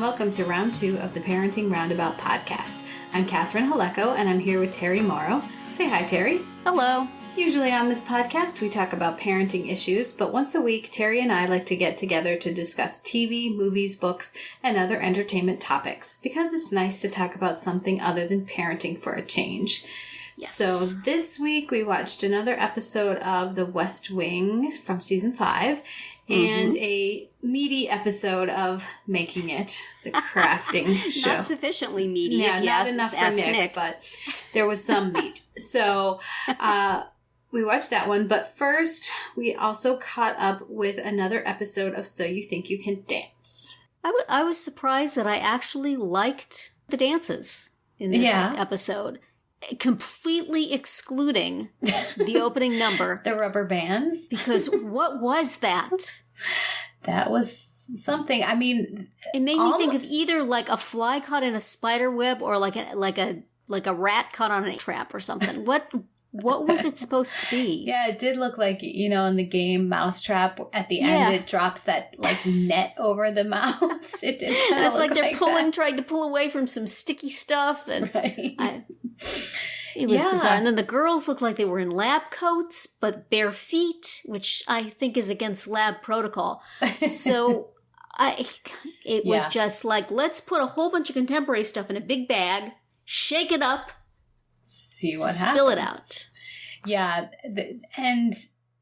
welcome to round 2 of the Parenting Roundabout podcast. I'm Catherine Haleko, and I'm here with Terri Morrow. Say hi, Terri. Hello. Usually on this podcast, we talk about parenting issues, but once a week, Terri and I like to get together to discuss TV, movies, books, and other entertainment topics, because it's nice to talk about something other than parenting for a change. Yes. So this week, we watched another episode of The West Wing from season 5, and a meaty episode of Making It, the crafting show. Not sufficiently meaty. Yeah, if you not ask, enough ask for Nick, but there was some meat. So we watched that one. But first, we also caught up with another episode of So You Think You Can Dance. I was surprised that I actually liked the dances in this episode. Completely excluding the opening number. The rubber bands. Because what was that? That was something. I mean, it made me think of either like a fly caught in a spider web or like a rat caught on a trap or something. What was it supposed to be? Yeah, it did look like, in the game Mousetrap, at the end it drops that like net over the mouse. It did. And it's like they're trying to pull away from some sticky stuff, and it was bizarre. And then the girls looked like they were in lab coats, but bare feet, which I think is against lab protocol. So it was just like, let's put a whole bunch of contemporary stuff in a big bag, shake it up, see what happens. Spill it out. Yeah, and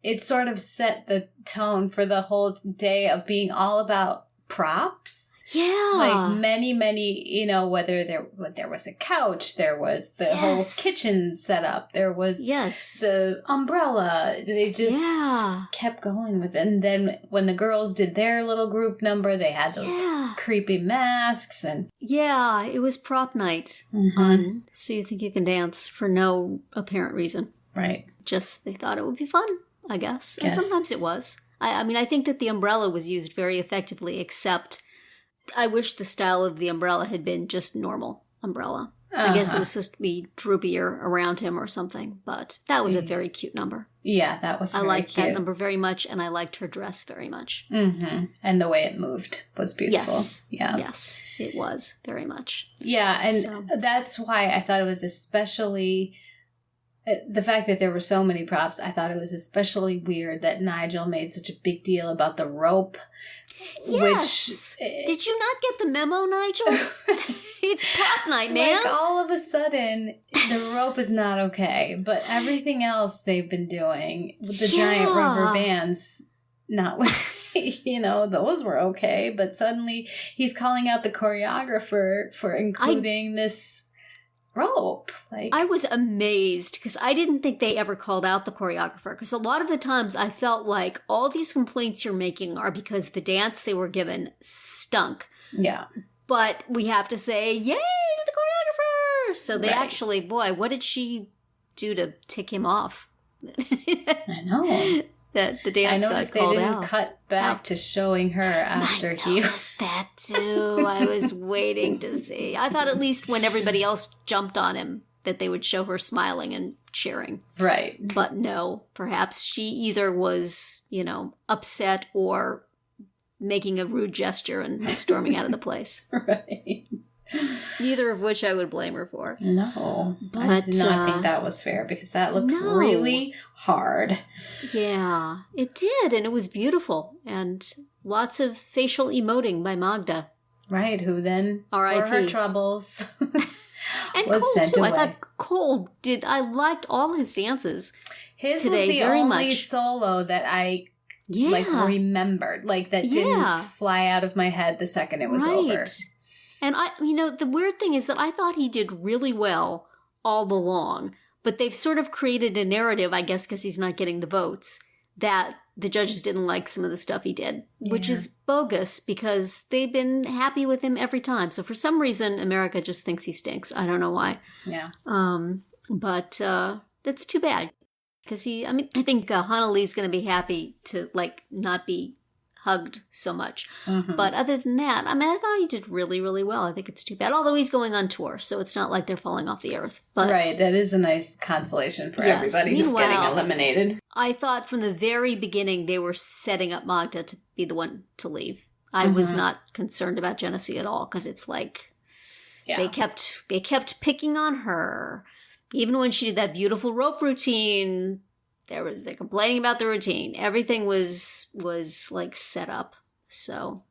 it sort of set the tone for the whole day of being all about props. Yeah. Like many, whether there was a couch, there was the whole kitchen setup, there was the umbrella. They just kept going with it. And then when the girls did their little group number, they had those creepy masks. And yeah, it was prop night on So You Think You Can Dance for no apparent reason. Right. Just they thought it would be fun, I guess. And sometimes it was. I mean, I think that the umbrella was used very effectively, except I wish the style of the umbrella had been just normal umbrella. I guess it was supposed to be droopier around him or something, but that was a very cute number. Yeah, that was very cute. I liked that number very much, and I liked her dress very much. Mm-hmm. And the way it moved was beautiful. Yes. Yeah. Yes, it was very much. Yeah, and that's why I thought it was especially... The fact that there were so many props, I thought it was especially weird that Nigel made such a big deal about the rope. Yes. Did you not get the memo, Nigel? It's prop night, man. Like, all of a sudden, the rope is not okay. But everything else they've been doing with the giant rubber bands, not with, those were okay. But suddenly, he's calling out the choreographer for including this rope. I was amazed because I didn't think they ever called out the choreographer, because a lot of the times I felt like all these complaints you're making are because the dance they were given stunk. Yeah. But we have to say, yay to the choreographer! So they actually, boy, what did she do to tick him off? I know. That the dance got called out. They didn't cut back to showing her after he was that too. I was waiting to see. I thought at least when everybody else jumped on him that they would show her smiling and cheering. Right. But no, perhaps she either was, upset or making a rude gesture and storming out of the place. Right. Neither of which I would blame her for. No. But I did not think that was fair, because that looked really hard. Yeah, it did. And it was beautiful. And lots of facial emoting by Magda. Right, who then, for her troubles, and was Cole, sent too. away. I thought Cole did. I liked all his dances. His today was the very only much. Solo that I remembered. That didn't fly out of my head the second it was over. And the weird thing is that I thought he did really well all along, but they've sort of created a narrative, I guess, because he's not getting the votes, that the judges didn't like some of the stuff he did, which is bogus, because they've been happy with him every time. So for some reason, America just thinks he stinks. I don't know why. Yeah. But that's too bad, because I think Hanali's going to be happy to not be hugged so much. Mm-hmm. But other than that, I thought he did really, really well. I think it's too bad. Although he's going on tour, so it's not like they're falling off the earth. But right, that is a nice consolation for everybody who's getting eliminated. I thought from the very beginning they were setting up Magda to be the one to leave. I was not concerned about Genesee at all because it's like they kept picking on her. Even when she did that beautiful rope routine, they're complaining about the routine. Everything was like set up. So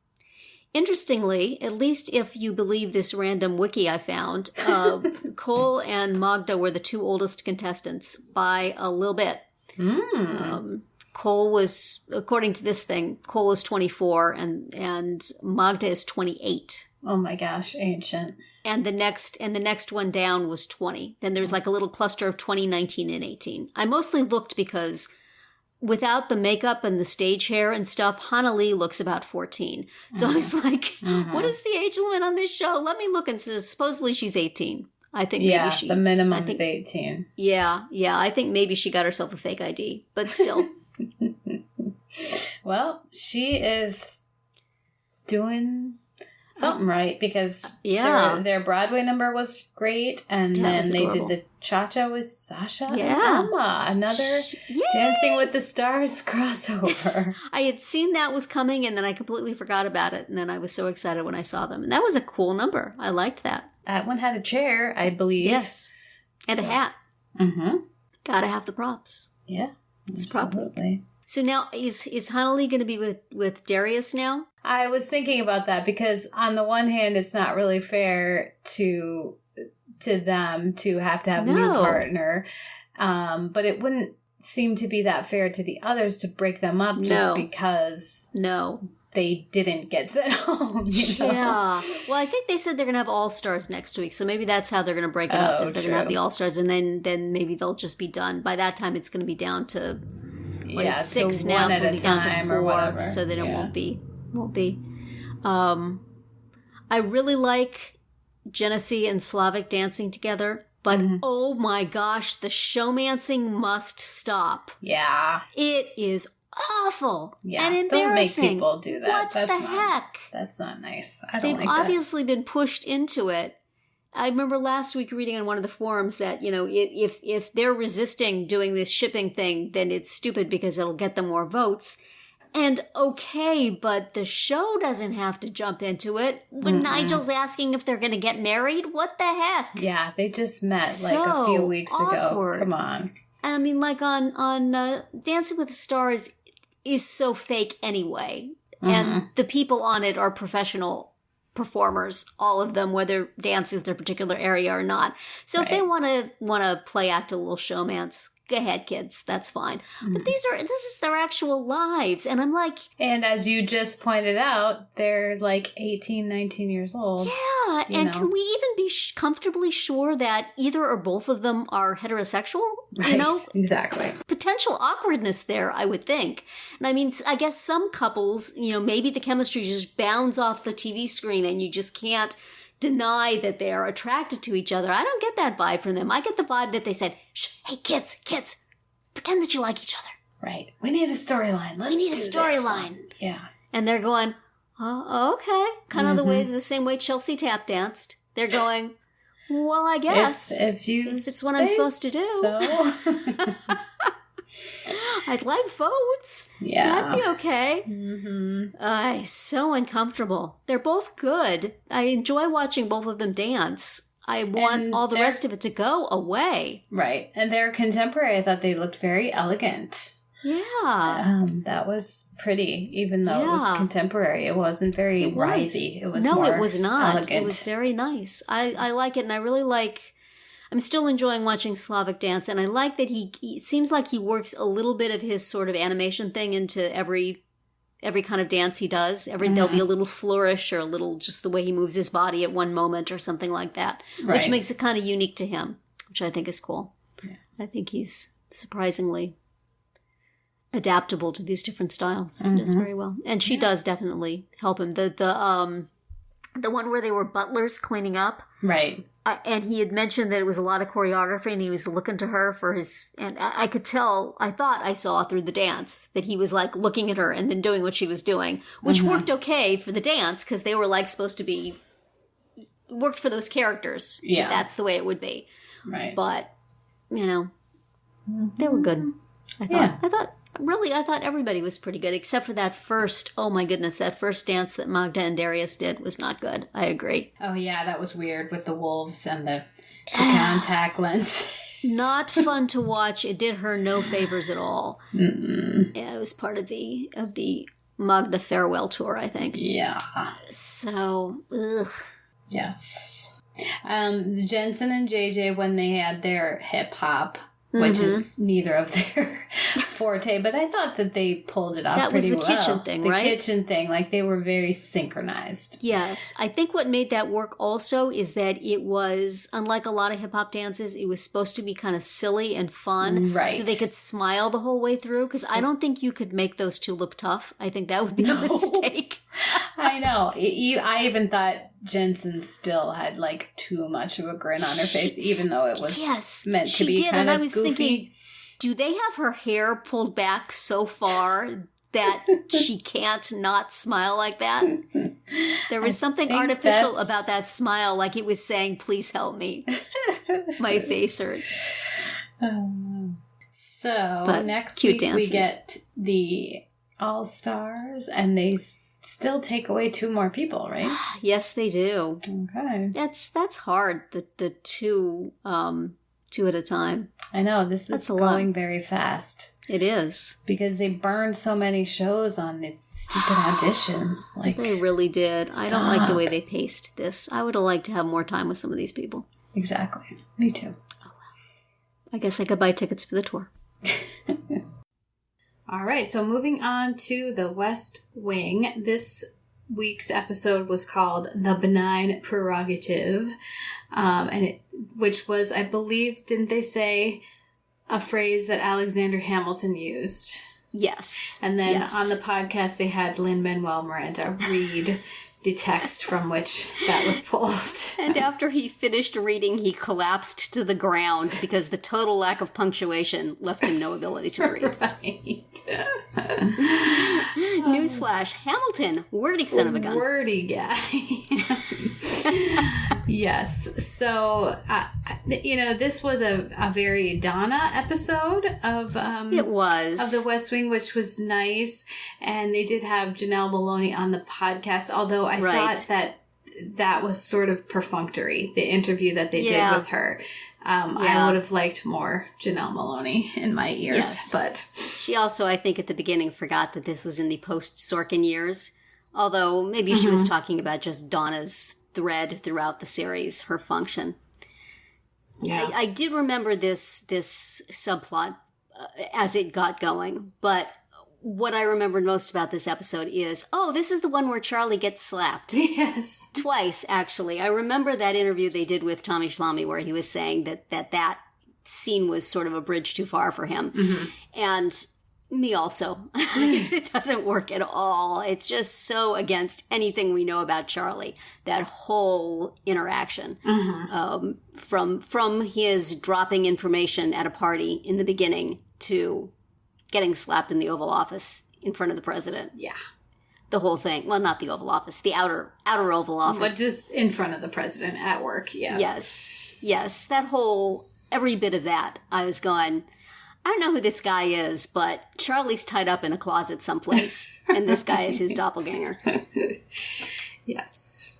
interestingly, at least if you believe this random wiki I found, Cole and Magda were the 2 oldest contestants by a little bit. Cole was, according to this thing, Cole is 24 and Magda is 28. Oh my gosh, ancient. And the next one down was 20. Then there's like a little cluster of 20, 19, and 18. I mostly looked because without the makeup and the stage hair and stuff, Hana Lee looks about 14. So I was like, what is the age limit on this show? Let me look and see. Supposedly she's 18. I think maybe the minimum is 18. Yeah. I think maybe she got herself a fake ID, but still. Well, she is doing something right because their Broadway number was great, and then they did the Cha-Cha with Sasha and Emma, another Dancing with the Stars crossover. I had seen that was coming, and then I completely forgot about it, and then I was so excited when I saw them. And that was a cool number. I liked that. That one had a chair, I believe. Yes. And a hat. Mm-hmm. Gotta have the props. Yeah, it's absolutely. So now, is Hana Lee going to be with Darius now? I was thinking about that because on the one hand, it's not really fair to them to have a new partner. But it wouldn't seem to be that fair to the others to break them up just because they didn't get sent home. Yeah. Well, I think they said they're going to have All-Stars next week. So maybe that's how they're going to break it up. Is they're going to have the All-Stars and then maybe they'll just be done. By that time, it's going to be down to... it's 6 now, so it'll be down to 4, so that it won't be. I really like Genesee and Slavic dancing together, but oh my gosh, the showmancing must stop. Yeah. It is awful and embarrassing. Don't make people do that. What the heck? That's not nice. They've obviously been pushed into it. I remember last week reading on one of the forums that, if they're resisting doing this shipping thing, then it's stupid because it'll get them more votes. And okay, but the show doesn't have to jump into it. When Nigel's asking if they're going to get married, what the heck? Yeah, they just met a few weeks ago. Come on. I mean, like on Dancing with the Stars is so fake anyway. And the people on it are professional performers, all of them, whether dance is their particular area or not. So if they want to play act a little showmance, go ahead, kids. That's fine. But this is their actual lives. And I'm like... And as you just pointed out, they're like 18, 19 years old. Yeah. And can we even be comfortably sure that either or both of them are heterosexual? Right. Exactly. Potential awkwardness there, I would think. And I mean, I guess some couples, maybe the chemistry just bounds off the TV screen and you just can't deny that they're attracted to each other. I don't get that vibe from them. I get the vibe that they said, shh, hey, kids, pretend that you like each other. Right. We need a storyline. We need a storyline. Yeah. And they're going, oh, okay. Kind of the same way Chelsea tap danced. They're going, well, I guess. If it's what I'm supposed to do. So. I'd like votes. Yeah. That'd be okay. So uncomfortable. They're both good. I enjoy watching both of them dance. I want all the rest of it to go away. Right. And they're contemporary. I thought they looked very elegant. Yeah. That was pretty, even though it was contemporary. It wasn't very writhy. It was more it was not. Elegant. It was very nice. I like it, and I really like... I'm still enjoying watching Slavic dance, and I like that it seems like he works a little bit of his sort of animation thing into every kind of dance he does. There'll be a little flourish or a little just the way he moves his body at one moment or something like that, which makes it kind of unique to him, which I think is cool. Yeah. I think he's surprisingly adaptable to these different styles. He does very well. And she does definitely help him. The one where they were butlers cleaning up. Right. And he had mentioned that it was a lot of choreography and he was looking to her for his... And I could tell, I thought I saw through the dance that he was like looking at her and then doing what she was doing, which worked okay for the dance because they were like supposed to be... Worked for those characters. Yeah. That's the way it would be. Right. But, they were good. I thought Really, I thought everybody was pretty good, except for that first, oh my goodness, that first dance that Magda and Darius did was not good. I agree. Oh yeah, that was weird with the wolves and the contact lens. Not fun to watch. It did her no favors at all. Mm-mm. Yeah, it was part of the Magda farewell tour, I think. Yeah. So, ugh. Yes. Jensen and JJ, when they had their hip hop, which is neither of their forte, but I thought that they pulled it off pretty well. That was the kitchen thing, right? The kitchen thing, like they were very synchronized. Yes. I think what made that work also is that it was, unlike a lot of hip-hop dances, it was supposed to be kind of silly and fun. Right. So they could smile the whole way through, because I don't think you could make those two look tough. I think that would be a mistake. I know. I even thought Jensen still had like too much of a grin on her face, even though it was meant to be kind of goofy. Thinking, do they have her hair pulled back so far that she can't not smile like that? There was something artificial about that smile, like it was saying, please help me. My face hurts. So next week we get the All-Stars, and they still take away 2 more people, right? Yes, they do. Okay. That's hard, the two at a time. I know, this is going very fast. It is. Because they burned so many shows on these stupid auditions. Like they really did. Stop. I don't like the way they paced this. I would have liked to have more time with some of these people. Exactly. Me too. Oh, well. I guess I could buy tickets for the tour. All right, so moving on to the West Wing. This week's episode was called The Benign Prerogative, which was, I believe, didn't they say, a phrase that Alexander Hamilton used? Yes. And then on the podcast, they had Lin-Manuel Miranda read the text from which that was pulled. And after he finished reading, he collapsed to the ground because the total lack of punctuation left him no ability to read. Right. Newsflash, Hamilton, wordy son of a gun. Wordy guy. Yes. So, this was a very Donna episode of it was of the West Wing, which was nice. And they did have Janel Moloney on the podcast, although I thought that was sort of perfunctory, the interview that they did with her. I would have liked more Janel Moloney in my ears, but she also, I think, at the beginning forgot that this was in the post-Sorkin years. Although maybe she was talking about just Donna's thread throughout the series, her function. Yeah, I did remember this subplot as it got going, but what I remembered most about this episode is, this is the one where Charlie gets slapped. Yes. Twice, actually. I remember that interview they did with Tommy Schlamme where he was saying that scene was sort of a bridge too far for him. Mm-hmm. And me also. It doesn't work at all. It's just so against anything we know about Charlie. That whole interaction. Mm-hmm. From his dropping information at a party in the beginning to getting slapped in the Oval Office in front of the president. Yeah. The whole thing. Well, not the Oval Office. The outer Oval Office. But just in front of the president at work, yes. Yes. That whole, every bit of that, I was going, I don't know who this guy is, but Charlie's tied up in a closet someplace, and this guy is his doppelganger. Yes.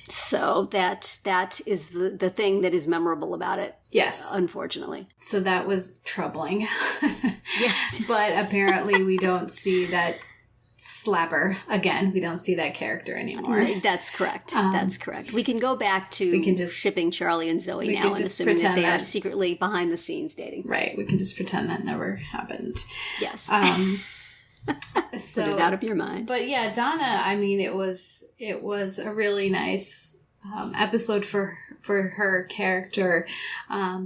So that is the thing that is memorable about it. Yes. Unfortunately. So that was troubling. Yes. But apparently we don't see that slapper again. We don't see that character anymore. That's correct. That's correct. We can go back to shipping Charlie and Zoe now and assuming that they are secretly behind the scenes dating. Right. We can just pretend that never happened. Yes. So, put it out of your mind. But yeah, Donna, I mean, it was a really nice episode for her character,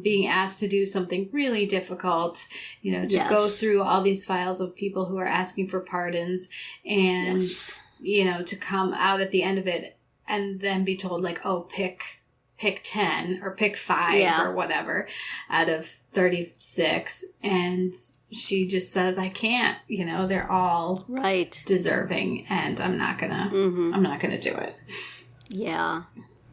being asked to do something really difficult, to go through all these files of people who are asking for pardons and, to come out at the end of it and then be told like, pick 10 or pick 5 or whatever out of 36. And she just says, I can't, they're all deserving and I'm not gonna do it. Yeah.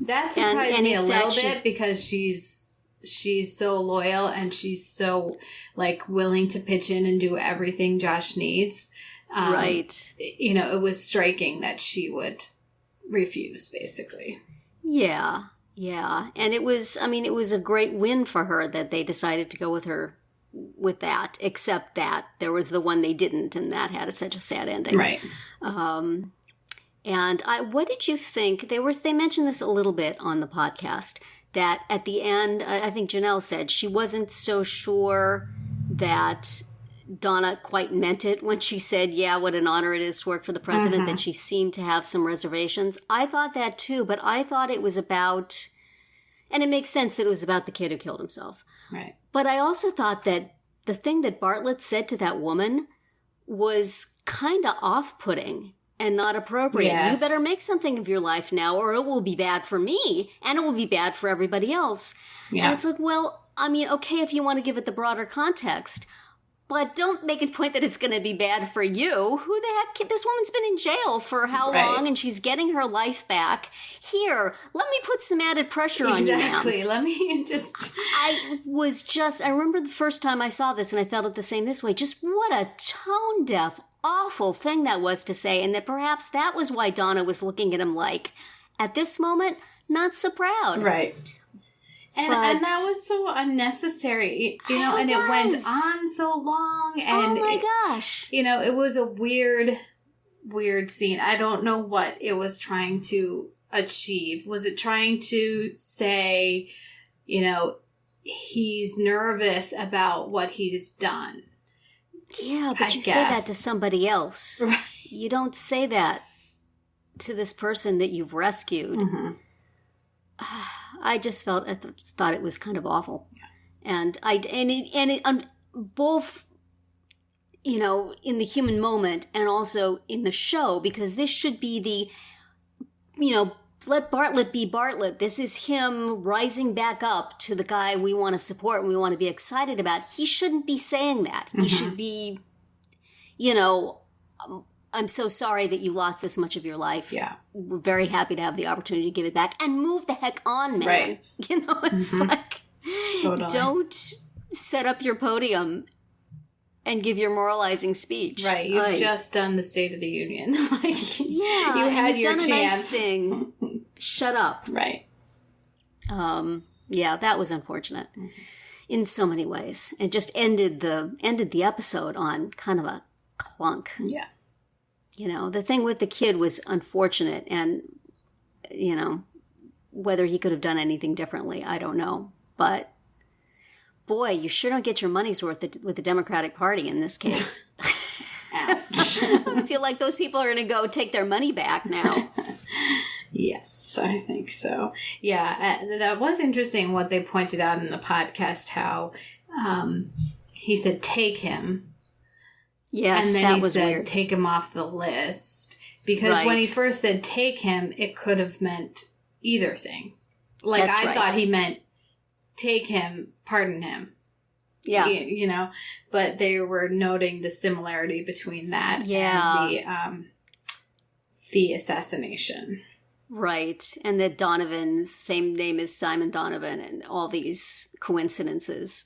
That surprised me a little bit because she's she's so loyal and she's so, like, willing to pitch in and do everything Josh needs. Right. You know, it was striking that she would refuse, basically. Yeah. Yeah. And it was a great win for her that they decided to go with her with that, except that there was the one they didn't, and that had such a sad ending. Right. And what did you think? They mentioned this a little bit on the podcast, that at the end, I think Janel said she wasn't so sure that Donna quite meant it when she said, yeah, what an honor it is to work for the president, that she seemed to have some reservations. I thought that too, but I thought it was about, and it makes sense that it was about the kid who killed himself. Right. But I also thought that the thing that Bartlett said to that woman was kind of off-putting and not appropriate. Yes. You better make something of your life now, or it will be bad for me, and it will be bad for everybody else. Yeah. And it's like, well, I mean, okay, if you want to give it the broader context, but don't make a point that it's going to be bad for you. Who the heck? This woman's been in jail for how long, and she's getting her life back. Here, let me put some added pressure on you, ma'am. Exactly. Let me just... I remember the first time I saw this, and I felt it the same this way. Just what a tone-deaf, awful thing that was to say, and that perhaps that was why Donna was looking at him like, at this moment, not so proud. Right. And that was so unnecessary, you know, and it went on so long. And oh my gosh. You know, it was a weird scene. I don't know what it was trying to achieve. Was it trying to say, you know, he's nervous about what he's done? Yeah, but you say that to somebody else. Right. You don't say that to this person that you've rescued. Mm-hmm. I just thought it was kind of awful. Yeah. And both, you know, in the human moment and also in the show, because this should be the, you know, let Bartlett be Bartlett. This is him rising back up to the guy we want to support and we want to be excited about. He shouldn't be saying that. He should be, you know, I'm so sorry that you lost this much of your life. Yeah. We're very happy to have the opportunity to give it back. And move the heck on, man. Right. You know, it's like, don't set up your podium and give your moralizing speech. Right. You've just done the State of the Union. Yeah. You had your chance. Done a nice thing. Shut up. Right. Yeah, that was unfortunate in so many ways. It just ended the episode on kind of a clunk. Yeah. You know, the thing with the kid was unfortunate, and, you know, whether he could have done anything differently, I don't know. But, boy, you sure don't get your money's worth with the Democratic Party in this case. Ouch. I feel like those people are going to go take their money back now. Yes, I think so. Yeah, that was interesting what they pointed out in the podcast, how he said, take him. Yes, and then that he was said, weird. Take him off the list. Because when he first said take him, it could have meant either thing. Like, I thought he meant take him, pardon him. Yeah. You know, but they were noting the similarity between that and the assassination. Right. And that Donovan's same name as Simon Donovan and all these coincidences.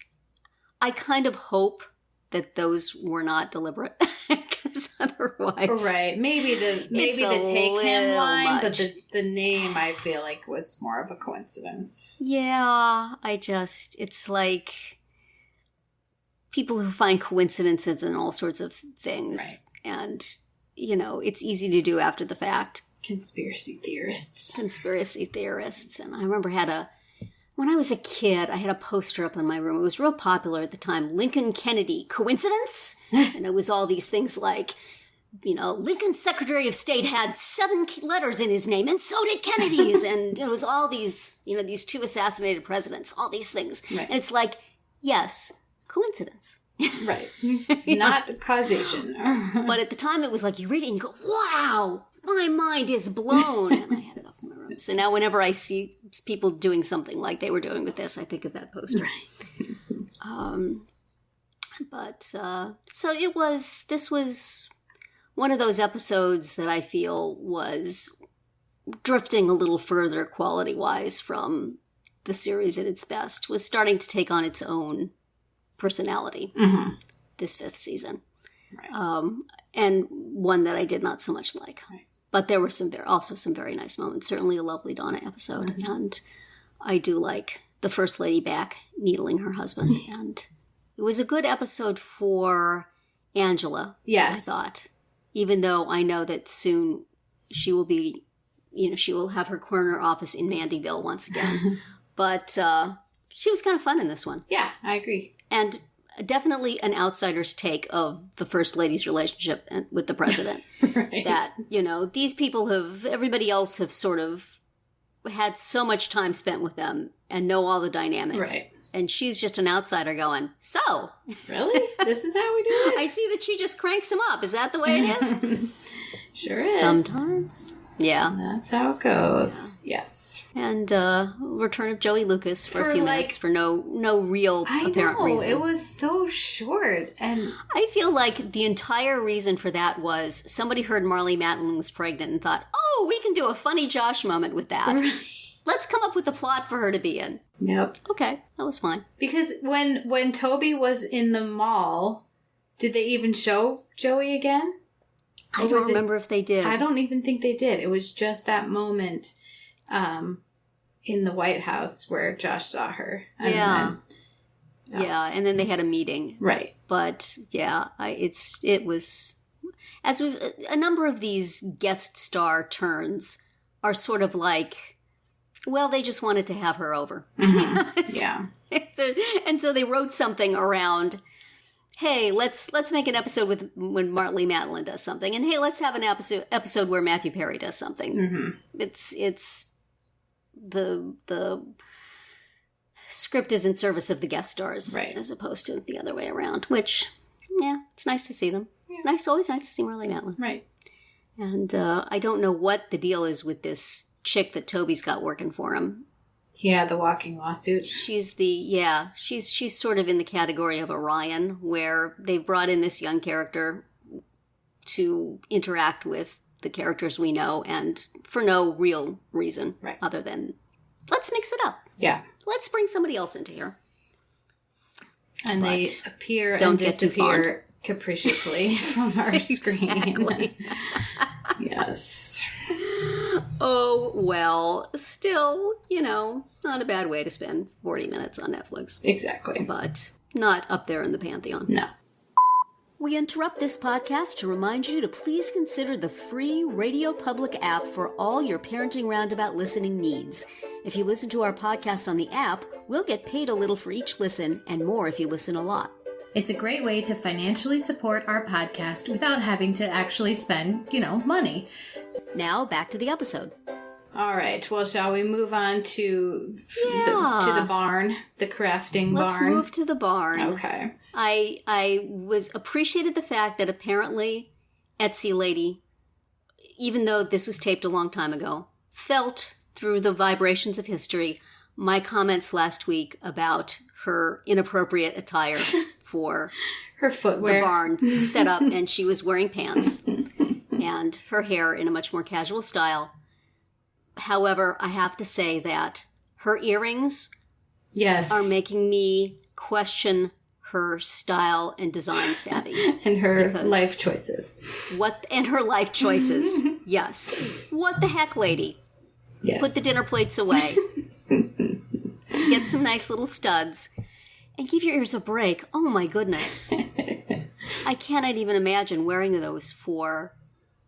I kind of hope that those were not deliberate, because otherwise, right? Maybe the take him line, but the name I feel like was more of a coincidence. Yeah, it's like people who find coincidences in all sorts of things, right. And you know, it's easy to do after the fact. Conspiracy theorists, and I remember when I was a kid, I had a poster up in my room. It was real popular at the time. Lincoln Kennedy. Coincidence? And it was all these things like, you know, Lincoln's Secretary of State had 7 letters in his name, and so did Kennedy's. And it was all these, you know, these 2 assassinated presidents, all these things. Right. And it's like, yes, coincidence. Right. Not causation. But at the time, it was like, you read it and you go, wow, my mind is blown. And I had it up in my room. So now whenever I see people doing something like they were doing with this, I think of that poster. Right. This was one of those episodes that I feel was drifting a little further quality-wise from the series at its best, was starting to take on its own personality this 5th season. Right. And one that I did not so much like. Right. But there were also some very nice moments. Certainly a lovely Donna episode. Mm-hmm. And I do like the First Lady back needling her husband. And it was a good episode for Angela, I thought. Even though I know that soon she will be, she will have her corner office in Mandyville once again. But she was kind of fun in this one. Yeah, I agree. And definitely an outsider's take of the First Lady's relationship with the president. Right. That, these people everybody else have sort of had so much time spent with them and know all the dynamics. Right. And she's just an outsider going, so. Really? This is how we do it? I see that she just cranks him up. Is that the way it is? Sure is. Sometimes. Yeah. That's how it goes. Yeah. Yes. And return of Joey Lucas for a few minutes for no real apparent reason. It was so short. And I feel like the entire reason for that was somebody heard Marlee Matlin was pregnant and thought, oh, we can do a funny Josh moment with that. Let's come up with a plot for her to be in. Yep. Okay, that was fine. Because when Toby was in the mall, did they even show Joey again? I don't remember if they did. I don't even think they did. It was just that moment in the White House where Josh saw her. And and then they had a meeting. Right. But yeah, it was a number of these guest star turns are sort of like, well, they just wanted to have her over. Mm-hmm. Yeah. And so they wrote something around, hey, let's make an episode when Marlee Matlin does something, and hey, let's have an episode where Matthew Perry does something. Mm-hmm. It's the script is in service of the guest stars, right, as opposed to the other way around. Which, yeah, it's nice to see them. Yeah. Always nice to see Marlee Matlin, right? And I don't know what the deal is with this chick that Toby's got working for him. Yeah, the walking lawsuit. She's sort of in the category of Orion, where they've brought in this young character to interact with the characters we know, and for no real reason, right, other than let's mix it up. Yeah. Let's bring somebody else into here. And they appear and disappear capriciously from our screen. Yes. Oh, well, still, not a bad way to spend 40 minutes on Netflix. Exactly. But not up there in the pantheon. No. We interrupt this podcast to remind you to please consider the free Radio Public app for all your parenting roundabout listening needs. If you listen to our podcast on the app, we'll get paid a little for each listen, and more if you listen a lot. It's a great way to financially support our podcast without having to actually spend, money. Now, back to the episode. All right. Well, shall we move on to the barn, the crafting barn? Let's move to the barn. Okay. I appreciated the fact that apparently SYTYCD, even though this was taped a long time ago, felt through the vibrations of history my comments last week about her inappropriate attire for her footwear, the barn setup, and she was wearing pants and her hair in a much more casual style. However, I have to say that her earrings are making me question her style and design savvy. And her life choices. Her life choices. Yes. What the heck, lady? Yes. Put the dinner plates away. Get some nice little studs. And give your ears a break. Oh my goodness. I cannot even imagine wearing those for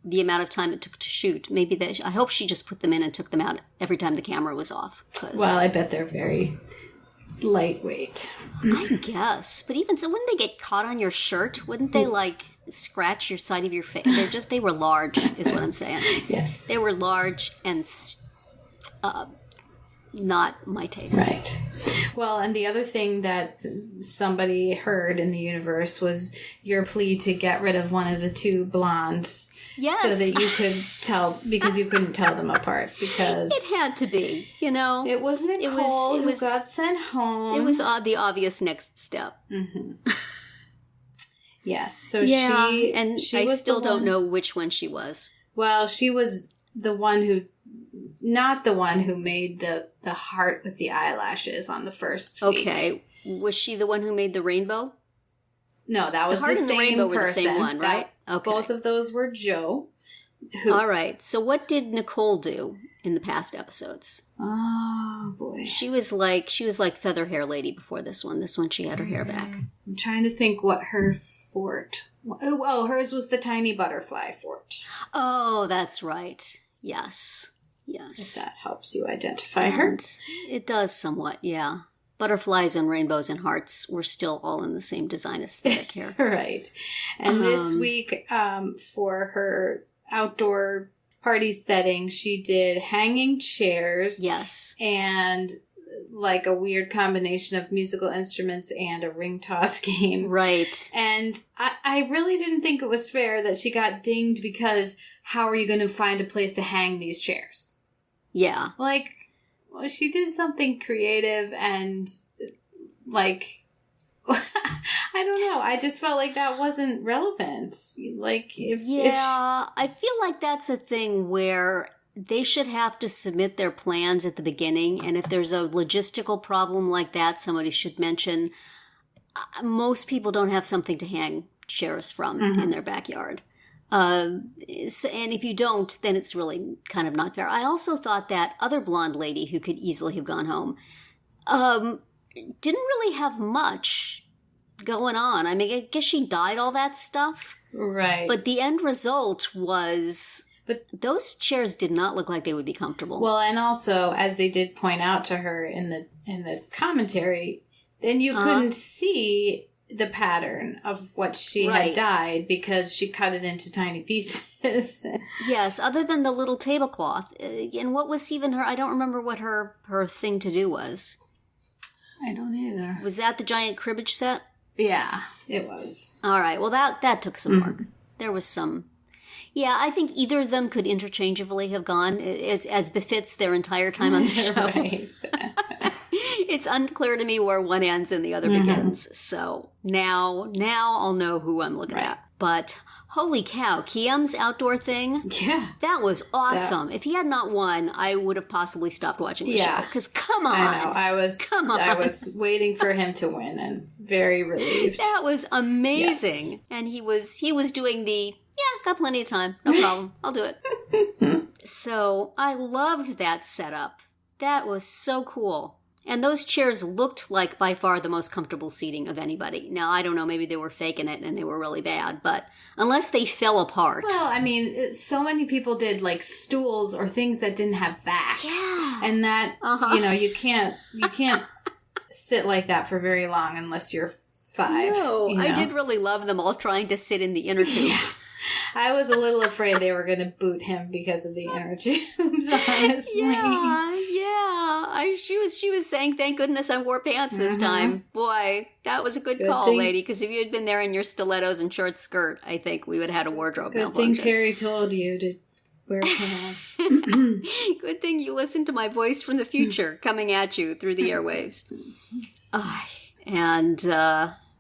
the amount of time it took to shoot. I hope she just put them in and took them out every time the camera was off. Well, I bet they're very lightweight. I guess. But even so, wouldn't they get caught on your shirt? Wouldn't they, scratch your side of your face? They were large, is what I'm saying. Yes. They were large and not my taste. Right. Well, and the other thing that somebody heard in the universe was your plea to get rid of one of the two blondes. Yes. So that you could tell, because you couldn't tell them apart, because it had to be, It wasn't Nicole who got sent home. It was the obvious next step. Mm-hmm. Yes. So I still don't know which one she was. Well, she was the one who not the one who made the heart with the eyelashes on the first week. Okay. Was she the one who made the rainbow? No, that was the heart the and the same rainbow person. Were the same one, right? Okay. Both of those were Joe. All right. So what did Nicole do in the past episodes? Oh, boy. She was like Feather Hair Lady before this one. This one she had her hair back. I'm trying to think what her fort... Oh, hers was the tiny butterfly fort. Oh, that's right. Yes. If that helps you identify her. It does somewhat, yeah. Butterflies and rainbows and hearts were still all in the same design aesthetic here. Right. And this week, for her outdoor party setting, she did hanging chairs. Yes. And like a weird combination of musical instruments and a ring toss game. Right. And I really didn't think it was fair that she got dinged because how are you going to find a place to hang these chairs? Yeah. Like, well, she did something creative and, like, I don't know. I just felt like that wasn't relevant. Like, I feel like that's a thing where they should have to submit their plans at the beginning, and if there's a logistical problem like that, somebody should mention. Most people don't have something to hang chairs from in their backyard. And if you don't, then it's really kind of not fair. I also thought that other blonde lady who could easily have gone home didn't really have much going on. I mean, I guess she dyed all that stuff. Right. But the end result was... But those chairs did not look like they would be comfortable. Well, and also, as they did point out to her in the commentary, then you couldn't see the pattern of what she had dyed because she cut it into tiny pieces. Yes, other than the little tablecloth. And what was even her... I don't remember what her thing to do was. I don't either. Was that the giant cribbage set? Yeah, it was. All right, well, that took some work. There was some... Yeah, I think either of them could interchangeably have gone, as befits their entire time on the show. Right. It's unclear to me where one ends and the other begins. So now I'll know who I'm looking at. But holy cow, Kiam's outdoor thing, that was awesome. If he had not won, I would have possibly stopped watching the show. Because come on. I know. I was waiting for him to win and very relieved. That was amazing. Yes. And he was doing the... Yeah, got plenty of time. No problem. I'll do it. So I loved that setup. That was so cool. And those chairs looked like by far the most comfortable seating of anybody. Now, I don't know, maybe they were faking it and they were really bad, but unless they fell apart. Well, I mean, so many people did like stools or things that didn't have backs. Yeah. And that, you can't sit like that for very long unless you're 5. No, I did really love them all trying to sit in the inner tubes. Yeah. I was a little afraid they were going to boot him because of the inner tubes, honestly. Yeah. She was saying, thank goodness I wore pants this time. Boy, that was a good call, lady, because if you had been there in your stilettos and short skirt, I think we would have had a wardrobe malfunction. Good thing Terri told you to wear pants. Good thing you listened to my voice from the future coming at you through the airwaves.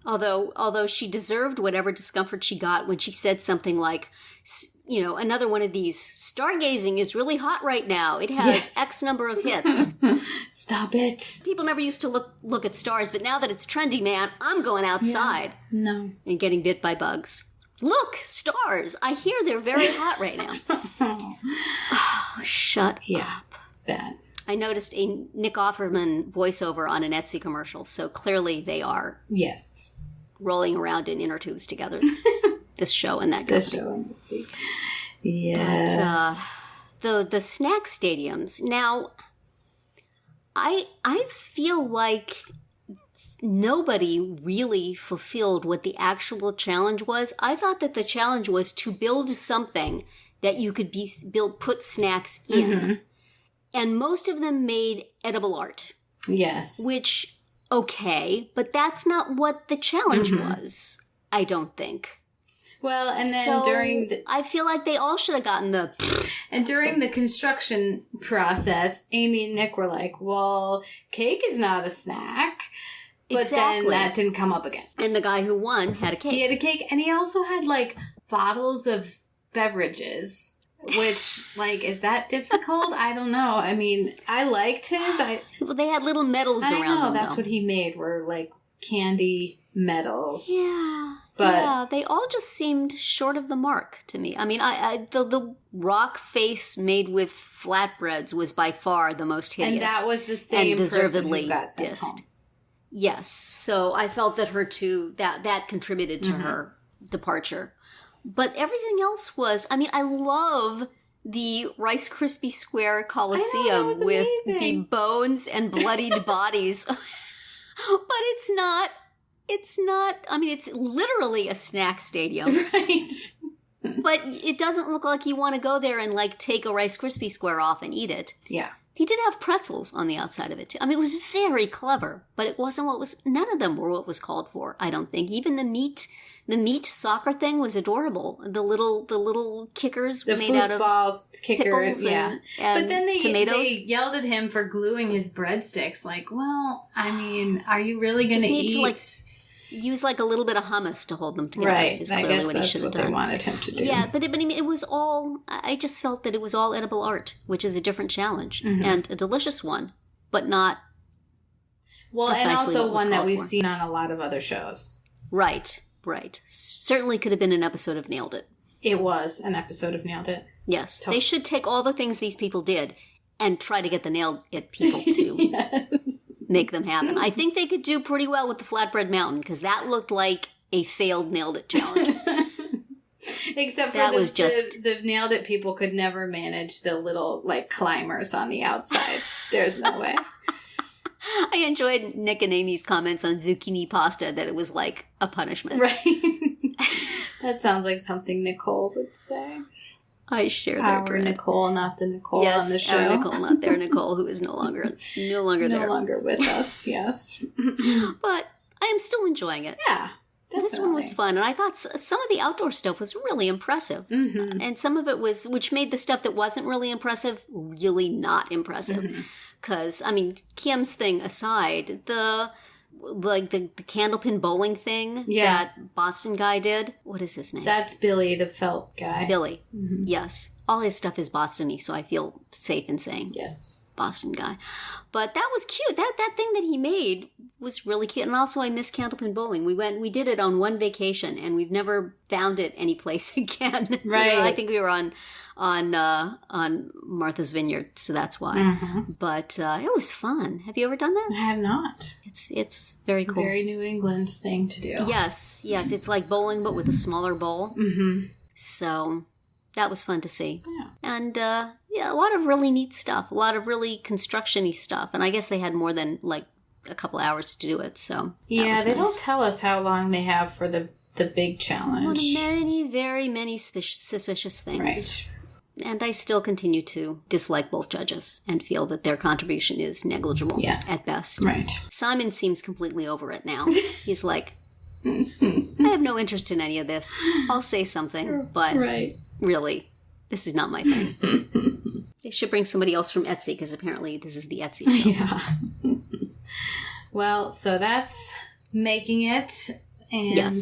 Although she deserved whatever discomfort she got when she said something like, another one of these, stargazing is really hot right now. It has X number of hits. Stop it. People never used to look at stars, but now that it's trendy, man, I'm going outside. Yeah. No. And getting bit by bugs. Look, stars. I hear they're very hot right now. Oh, shut up. Bad. I noticed a Nick Offerman voiceover on an Etsy commercial, so clearly they are rolling around in inner tubes together. This show and that company. This show and Etsy. Yes. But the snack stadiums. Now, I feel like nobody really fulfilled what the actual challenge was. I thought that the challenge was to build something that you could put snacks in. And most of them made edible art. Yes. Which, okay, but that's not what the challenge was, I don't think. Well, and then I feel like they all should have gotten the... And during the construction process, Amy and Nick were like, well, cake is not a snack. But then that didn't come up again. And the guy who won had a cake. He had a cake, and he also had, like, bottles of beverages. Which, like, is that difficult? I don't know. I mean, I liked his. Well, they had little medals around them, that's what he made, were, like, candy medals. Yeah. But yeah, they all just seemed short of the mark to me. I mean, the rock face made with flatbreads was by far the most hideous. And that was the same and deservedly person who got sent dissed. home. Yes. So I felt that her too, that contributed to her departure. But everything else was, I mean, I love the Rice Krispie Square Coliseum with the bones and bloodied bodies. But it's not, I mean, it's literally a snack stadium. Right. But it doesn't look like you want to go there and, like, take a Rice Krispie Square off and eat it. Yeah. He did have pretzels on the outside of it, too. I mean, it was very clever, but it wasn't none of them were what was called for, I don't think. Even the meat soccer thing was adorable. The little kickers made out of kickers, and but then tomatoes. They yelled at him for gluing his breadsticks. Like, well, I mean, are you really going to eat? Use like a little bit of hummus to hold them together. Right. Is I clearly guess what he that's should what have done. they wanted him to do. Yeah, but I mean, it was all. I just felt that it was all edible art, which is a different challenge and a delicious one, but not. Well, and also one that we've for. seen on a lot of other shows. Right. Certainly could have been an episode of Nailed It. It was an episode of Nailed It. Yes, they should take all the things these people did and try to get the Nailed It people to. Yes. Make them happen. I think they could do pretty well with the Flatbread Mountain because that looked like a failed Nailed It challenge. Except for the Nailed It people could never manage the little, like, climbers on the outside. There's no way. I enjoyed Nick and Amy's comments on zucchini pasta that it was like a punishment. Right. That sounds like something Nicole would say. I share their Our dread. Nicole, not the Nicole on the show. Yes, our Nicole, not their Nicole, who is no longer there. No longer with us, yes. But I am still enjoying it. Yeah, definitely. This one was fun, and I thought some of the outdoor stuff was really impressive. Mm-hmm. And some of it was, which made the stuff that wasn't really impressive, really not impressive. Because, I mean, Kim's thing aside, the candlepin bowling thing that Boston guy did. What is his name? That's Billy, the felt guy. Billy. Mm-hmm. Yes. All his stuff is Boston-y, so I feel safe in saying Boston guy. But that was cute. That thing that he made was really cute. And also I miss candlepin bowling. We did it on one vacation, and we've never found it anyplace again. Right. I think we were on Martha's Vineyard, so that's why. Mm-hmm. But it was fun. Have you ever done that? I have not. It's very cool. Very New England thing to do. Yes. It's like bowling, but with a smaller bowl. Mm-hmm. So that was fun to see. Yeah. And a lot of really neat stuff. A lot of really construction-y stuff. And I guess they had more than like a couple hours to do it. So yeah, they don't tell us how long they have for the big challenge. One of very many suspicious things. Right. And I still continue to dislike both judges and feel that their contribution is negligible at best. Right. Simon seems completely over it now. He's like, I have no interest in any of this. I'll say something, but really, this is not my thing. They should bring somebody else from Etsy because apparently this is the Etsy film. Yeah. Well, so that's Making It. And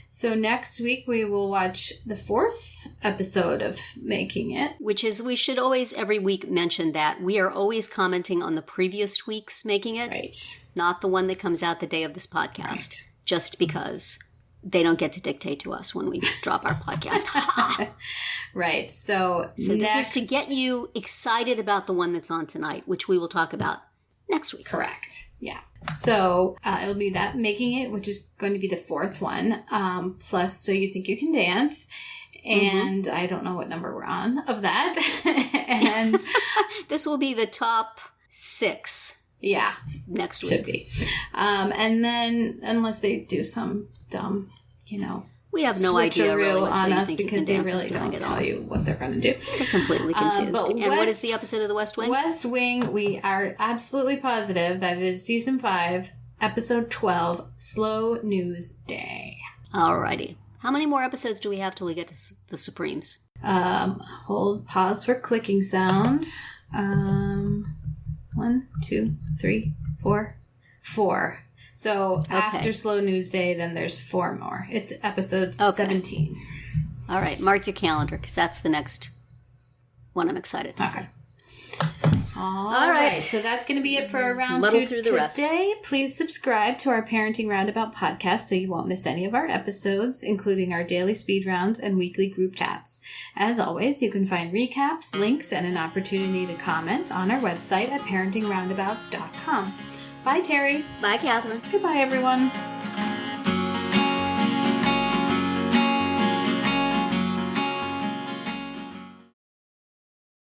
so next week we will watch the 4th episode of Making It. Which is, we should always every week mention that we are always commenting on the previous week's Making It. Right. Not the one that comes out the day of this podcast. Right. Just because they don't get to dictate to us when we drop our podcast. Right. So this is to get you excited about the one that's on tonight, which we will talk about next week. Correct. Yeah. So it'll be that Making It, which is going to be the 4th one, plus So You Think You Can Dance. And I don't know what number we're on of that. And this will be the top 6. Yeah. Next week. Should be. And then, unless they do some dumb, we have no idea really what on us, So because they really don't tell you what they're going to do. They're completely confused. And what is the episode of The West Wing? West Wing, we are absolutely positive that it is season 5, episode 12, Slow News Day. Alrighty. How many more episodes do we have till we get to the Supremes? Pause for clicking sound. 1, 2, 3, 4. 4. So after Slow News Day, then there's 4 more. It's episode 17. All right. Mark your calendar because that's the next one I'm excited to see. All right. So that's going to be it for our round two today. Please subscribe to our Parenting Roundabout podcast so you won't miss any of our episodes, including our daily speed rounds and weekly group chats. As always, you can find recaps, links, and an opportunity to comment on our website at parentingroundabout.com. Bye, Terri. Bye, Catherine. Goodbye, everyone.